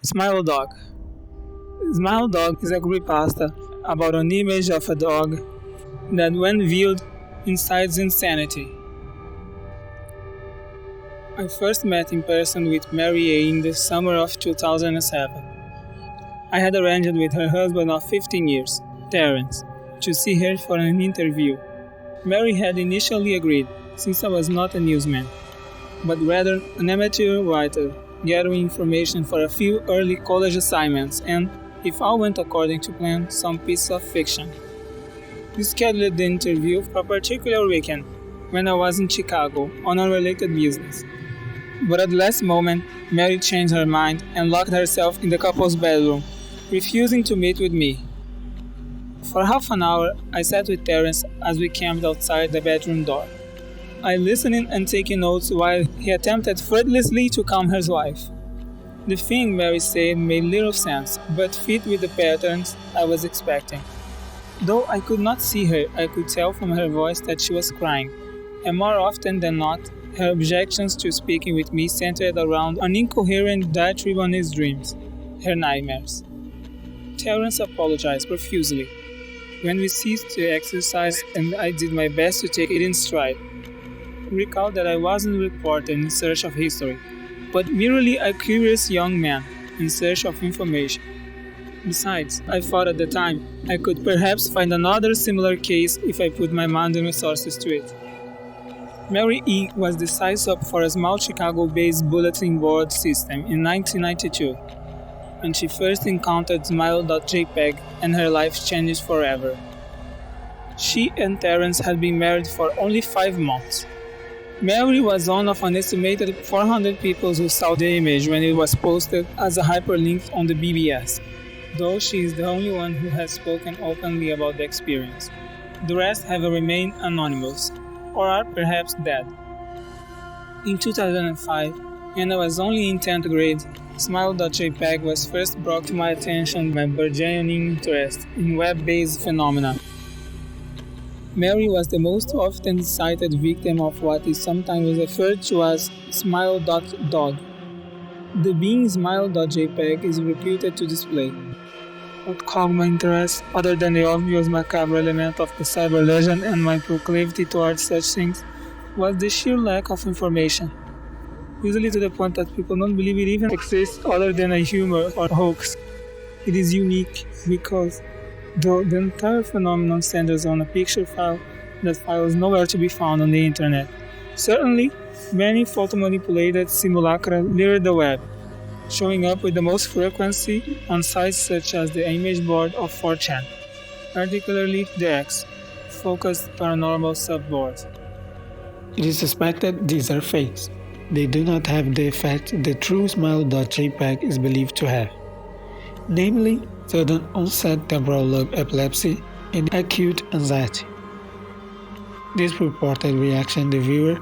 Smile.dog. Smile.dog is a creepypasta about an image of a dog that, when viewed, incites insanity. I first met in person with Mary A. in the summer of 2007. I had arranged with her husband of 15 years, Terence, to see her for an interview. Mary had initially agreed, since I was not a newsman, but rather an amateur writer, gathering information for a few early college assignments and, if all went according to plan, some piece of fiction. We scheduled the interview for a particular weekend, when I was in Chicago on unrelated business. But at the last moment, Mary changed her mind and locked herself in the couple's bedroom, refusing to meet with me. For half an hour, I sat with Terence as we camped outside the bedroom door. I listened and taking notes while he attempted fruitlessly to calm his wife. The thing Mary said made little sense, but fit with the patterns I was expecting. Though I could not see her, I could tell from her voice that she was crying, and more often than not, her objections to speaking with me centered around an incoherent diatribe on his dreams, her nightmares. Terence apologized profusely when we ceased to exercise, and I did my best to take it in stride. Recall that I wasn't a reporter in search of history, but merely a curious young man in search of information. Besides, I thought at the time I could perhaps find another similar case if I put my mind and resources to it. Mary E. was the size-up for a small Chicago-based bulletin board system in 1992, when she first encountered smile.jpg and her life changed forever. She and Terence had been married for only 5 months. Mary was one of an estimated 400 people who saw the image when it was posted as a hyperlink on the BBS, though she is the only one who has spoken openly about the experience. The rest have remained anonymous, or are perhaps dead. In 2005, when I was only in 10th grade, smile.jpg was first brought to my attention by burgeoning interest in web-based phenomena. Mary was the most often cited victim of what is sometimes referred to as smile.dog. The being smile.jpg is reputed to display. What caught my interest, other than the obvious macabre element of the cyber legend and my proclivity towards such things, was the sheer lack of information. Usually to the point that people don't believe it even exists other than a humor or hoax. It is unique because, though the entire phenomenon centers on a picture file, that file is nowhere to be found on the internet. Certainly, many photo-manipulated simulacra litter the web, showing up with the most frequency on sites such as the image board of 4chan, particularly the X-focused paranormal subboard. It is suspected these are fakes. They do not have the effect the true smile.jpg is believed to have, namely sudden onset temporal lobe epilepsy and acute anxiety. This purported reaction in the viewer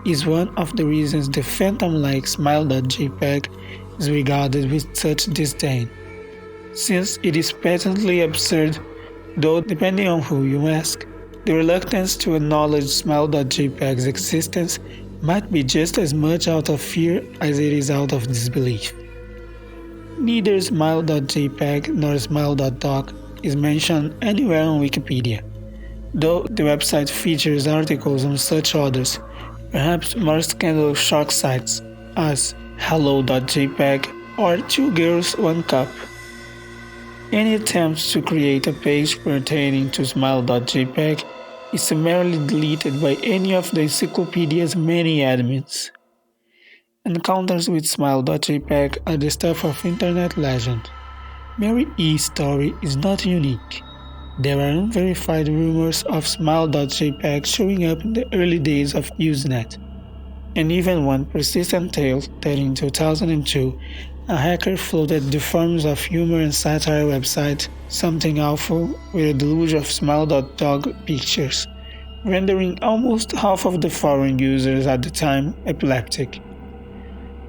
is one of the reasons the phantom-like smile.jpg is regarded with such disdain, since it is patently absurd, though depending on who you ask, the reluctance to acknowledge smile.jpg's existence might be just as much out of fear as it is out of disbelief. Neither smile.jpg nor smile.dog is mentioned anywhere on Wikipedia, though the website features articles on such others, perhaps more scandalous shock sites as hello.jpg or 2 girls 1 cup. Any attempts to create a page pertaining to smile.jpg is summarily deleted by any of the encyclopedia's many admins. Encounters with smile.jpg are the stuff of internet legend. Mary E.'s story is not unique. There are unverified rumors of smile.jpg showing up in the early days of Usenet, and even one persistent tale that in 2002 a hacker floated the forms of humor and satire website Something Awful with a deluge of smile.dog pictures, rendering almost half of the forum users at the time epileptic.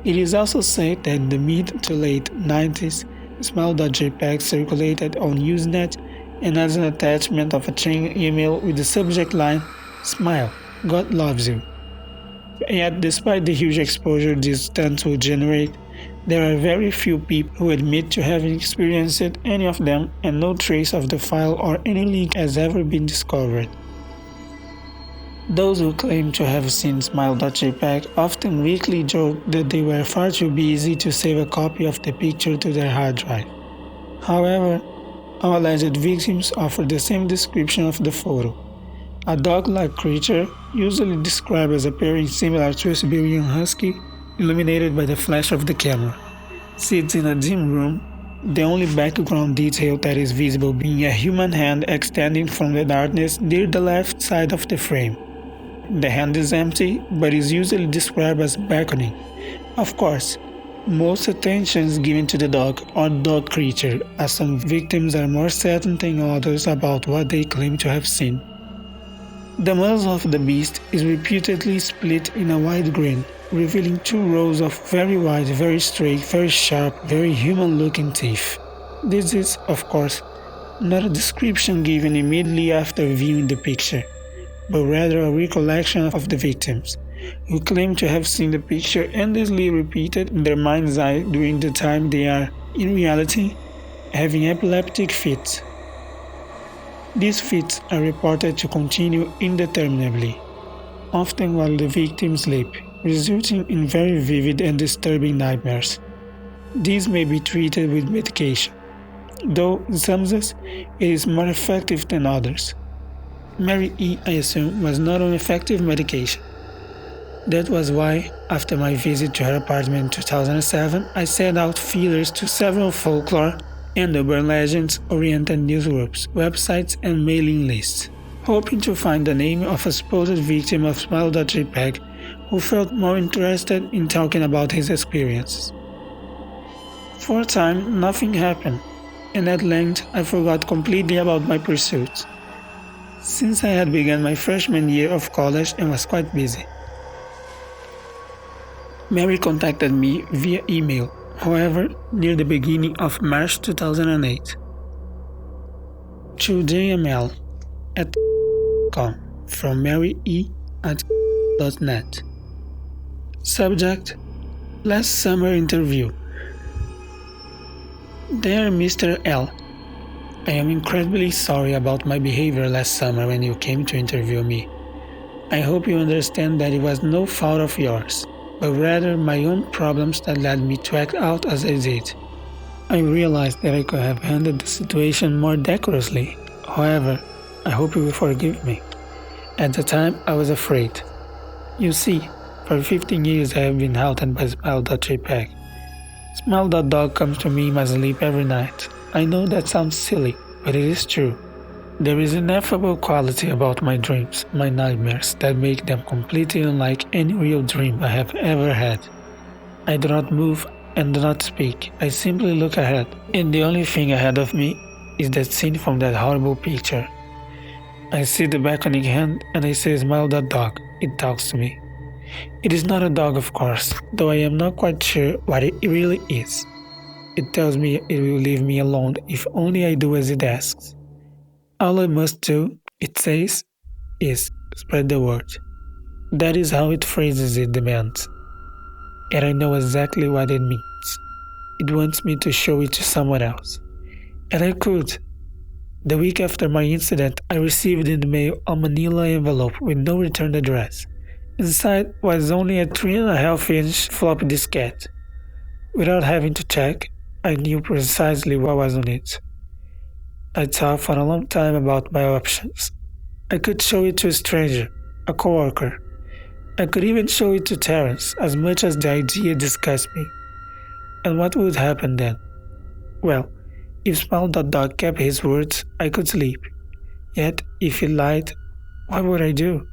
It is also said that in the mid to late 90s, smile.jpg circulated on Usenet and as an attachment of a chain email with the subject line, "Smile, God loves you." Yet despite the huge exposure these stunts would generate, There are very few people who admit to having experienced any of them, and no trace of the file or any link has ever been discovered. Those who claim to have seen smile.jpg often weakly joke that they were far too busy to save a copy of the picture to their hard drive. However, our alleged victims offer the same description of the photo. A dog-like creature, usually described as appearing similar to a Siberian husky, illuminated by the flash of the camera, sits in a dim room, the only background detail that is visible being a human hand extending from the darkness near the left side of the frame. The hand is empty, but is usually described as beckoning. Of course, most attention is given to the dog or dog creature, as some victims are more certain than others about what they claim to have seen. The muzzle of the beast is reputedly split in a wide grin, revealing 2 rows of very wide, very straight, very sharp, very human-looking teeth. This is, of course, not a description given immediately after viewing the picture, but rather a recollection of the victims, who claim to have seen the picture endlessly repeated in their mind's eye during the time they are, in reality, having epileptic fits. These fits are reported to continue indeterminately, often while the victims sleep, resulting in very vivid and disturbing nightmares. These may be treated with medication, though in some cases it is more effective than others. Mary E., I assume, was not on effective medication. That was why, after my visit to her apartment in 2007, I sent out feelers to several folklore and urban legends-oriented newsgroups, websites, and mailing lists, hoping to find the name of a supposed victim of smile.jpg who felt more interested in talking about his experiences. For a time, nothing happened, and at length I forgot completely about my pursuits, since I had begun my freshman year of college and was quite busy. Mary contacted me via email, however, near the beginning of March 2008, through jml@com from marye@net. Subject: Last summer interview. Dear Mr. L, I am incredibly sorry about my behavior last summer when you came to interview me. I hope you understand that it was no fault of yours, but rather my own problems that led me to act out as I did. I realized that I could have handled the situation more decorously. However, I hope you will forgive me. At the time, I was afraid. You see, for 15 years I have been haunted by smile.jpg. Smile.dog comes to me in my sleep every night. I know that sounds silly, but it is true. There is an ineffable quality about my dreams, my nightmares, that make them completely unlike any real dream I have ever had. I do not move and do not speak. I simply look ahead, and the only thing ahead of me is that scene from that horrible picture. I see the beckoning hand and I say smile.dog. It talks to me. It is not a dog, of course, though I am not quite sure what it really is. It tells me it will leave me alone if only I do as it asks. All I must do, it says, is spread the word. That is how it phrases it demands. And I know exactly what it means. It wants me to show it to someone else. And I could. The week after my incident, I received in the mail a manila envelope with no return address. Inside was only a 3.5-inch floppy diskette. Without having to check, I knew precisely what was on it. I thought for a long time about my options. I could show it to a stranger, a coworker. I could even show it to Terence, as much as the idea disgusts me. And what would happen then? Well, if smile.dog kept his words, I could sleep. Yet, if he lied, what would I do?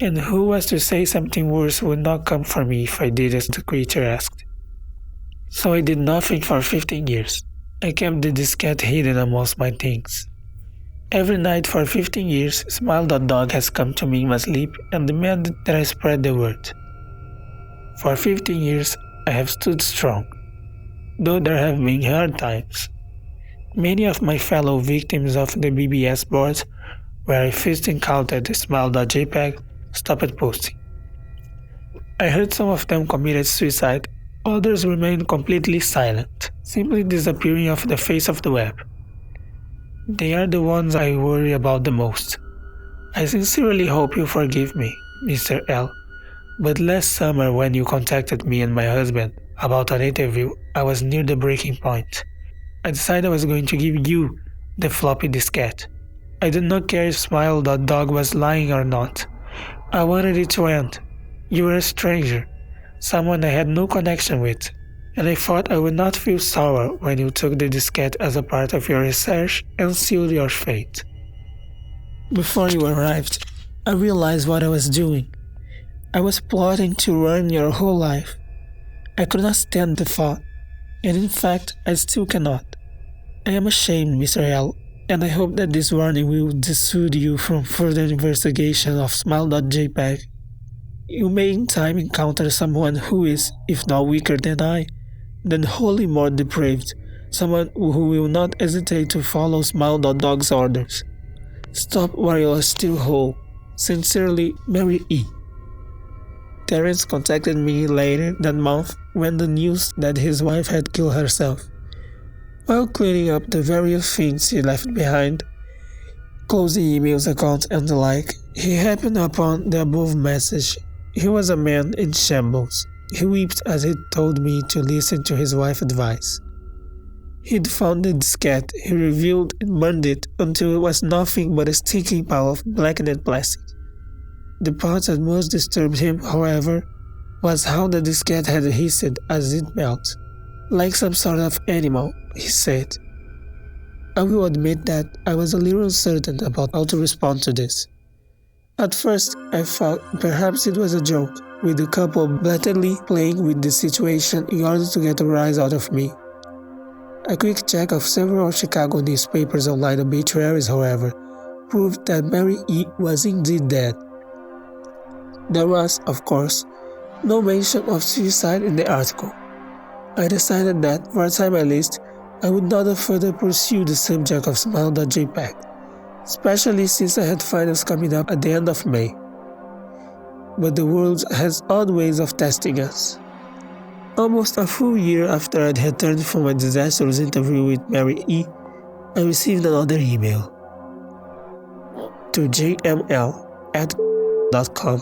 And who was to say something worse would not come for me if I did as the creature asked? So I did nothing for 15 years. I kept the diskette hidden amongst my things. Every night for 15 years, smile.dog has come to me in my sleep and demanded that I spread the word. For 15 years, I have stood strong, though there have been hard times. Many of my fellow victims of the BBS boards, where I first encountered the smile.jpg, stopped posting. I heard some of them committed suicide Others remain completely silent, simply disappearing off the face of the web. They are the ones I worry about the most. I sincerely hope you forgive me, Mr. L. But last summer when you contacted me and my husband about an interview, I was near the breaking point. I decided I was going to give you the floppy diskette. I did not care if smile.dog was lying or not. I wanted it to end. You were a stranger, someone I had no connection with, and I thought I would not feel sour when you took the diskette as a part of your research and sealed your fate. Before you arrived, I realized what I was doing. I was plotting to ruin your whole life. I could not stand the thought, and in fact, I still cannot. I am ashamed, Mr. L, and I hope that this warning will dissuade you from further investigation of smile.jpg. You may in time encounter someone who is, if not weaker than I, then wholly more depraved, someone who will not hesitate to follow smile.dog's orders. Stop while you are still whole. Sincerely, Mary E. Terence contacted me later that month when the news that his wife had killed herself. While cleaning up the various things he left behind, closing emails, accounts, and the like, he happened upon the above message. He was a man in shambles. He wept as he told me to listen to his wife's advice. He'd found the diskette, he revealed and burned it until it was nothing but a stinking pile of blackened plastic. The part that most disturbed him, however, was how the diskette had hissed as it melted, like some sort of animal, he said. I will admit that I was a little uncertain about how to respond to this. At first, I thought perhaps it was a joke, with the couple blatantly playing with the situation in order to get a rise out of me. A quick check of several Chicago newspapers' online obituaries, however, proved that Mary E. was indeed dead. There was, of course, no mention of suicide in the article. I decided that, for a time at least, I would not further pursue the subject of smile.jpg, especially since I had finals coming up at the end of May. But the world has odd ways of testing us. Almost a full year after I'd returned from my disastrous interview with Mary E., I received another email. To jml@.com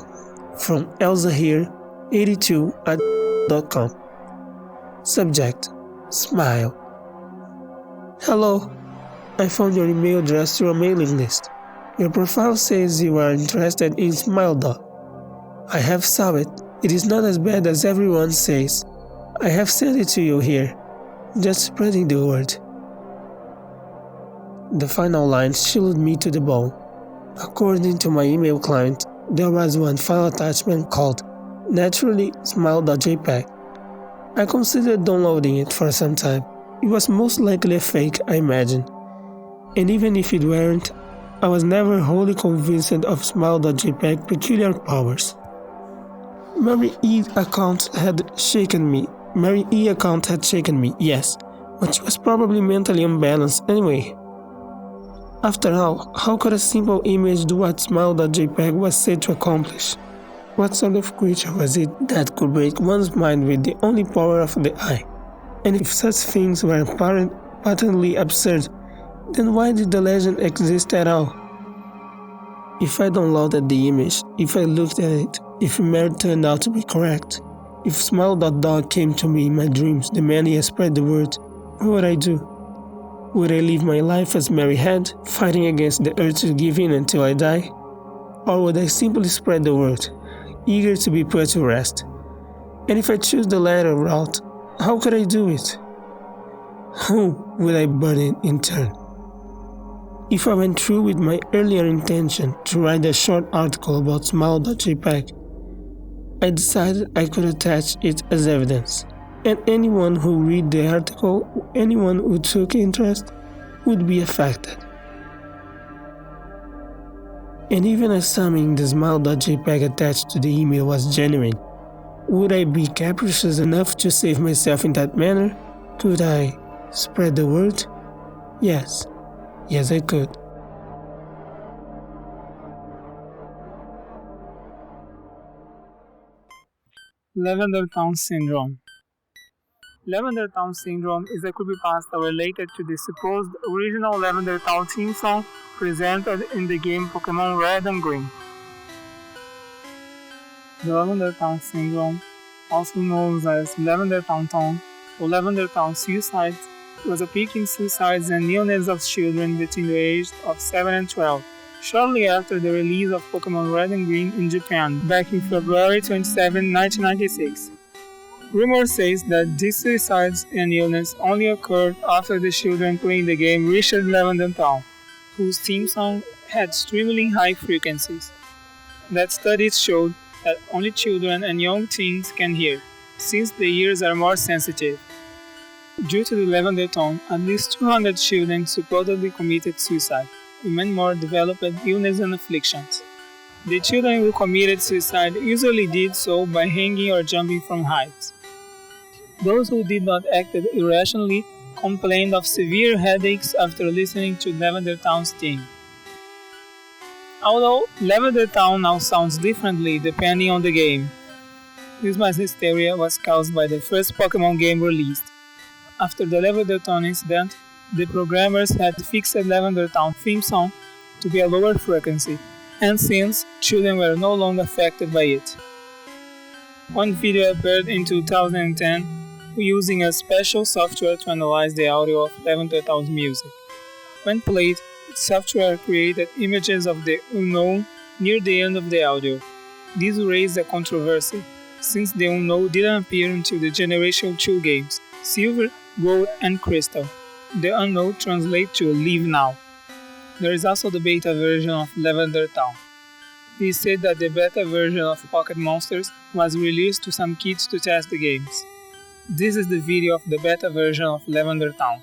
from elzahir82@.com. Subject: Smile. Hello. I found your email address through a mailing list. Your profile says you are interested in smile.dog. I have saw it. It is not as bad as everyone says. I have sent it to you here. Just spreading the word. The final line chilled me to the bone. According to my email client, there was one file attachment called Naturally smile.jpg. I considered downloading it for some time. It was most likely a fake, I imagine. And even if it weren't, I was never wholly convinced of smile.jpg's peculiar powers. Mary E's account had shaken me. Yes, but she was probably mentally unbalanced anyway. After all, how could a simple image do what smile.jpg was said to accomplish? What sort of creature was it that could break one's mind with the only power of the eye? And if such things were patently absurd, then why did the legend exist at all? If I downloaded the image, if I looked at it, if Mary turned out to be correct, if smile.dog came to me in my dreams demanding I spread the word, what would I do? Would I live my life as Mary had, fighting against the urge to give in until I die? Or would I simply spread the word, eager to be put to rest? And if I choose the latter route, how could I do it? Who would I burden in turn? If I went through with my earlier intention to write a short article about smile.jpg, I decided I could attach it as evidence, and anyone who read the article, anyone who took interest, would be affected. And even assuming the smile.jpg attached to the email was genuine, would I be capricious enough to save myself in that manner? Could I spread the word? Yes, I could. Lavender Town Syndrome. Lavender Town Syndrome is a creepypasta related to the supposed original Lavender Town theme song presented in the game Pokemon Red and Green. The Lavender Town Syndrome, also known as Lavender Town Tone or Lavender Town Suicides, was a peak in suicides and illness of children between the ages of 7 and 12, shortly after the release of Pokemon Red and Green in Japan back in February 27, 1996. Rumor says that these suicides and illness only occurred after the children playing the game reached Lavender Town, whose theme song had extremely high frequencies. That studies showed that only children and young teens can hear, since the ears are more sensitive. Due to the Lavender Town, at least 200 children supposedly committed suicide, and many more developed illness and afflictions. The children who committed suicide usually did so by hanging or jumping from heights. Those who did not act irrationally complained of severe headaches after listening to Lavender Town's theme. Although Lavender Town now sounds differently depending on the game, this mass hysteria was caused by the first Pokemon game released. After the Lavender Town incident, the programmers had fixed Lavender Town theme song to be a lower frequency, and since children were no longer affected by it. One video appeared in 2010 using a special software to analyze the audio of Lavender Town's music. When played, the software created images of the unknown near the end of the audio. This raised a controversy, since the unknown didn't appear until the Generation 2 games, Silver, Gold, and Crystal. The unknown translates to Leave Now. There is also the beta version of Lavender Town. It is said that the beta version of Pocket Monsters was released to some kids to test the games. This is the video of the beta version of Lavender Town.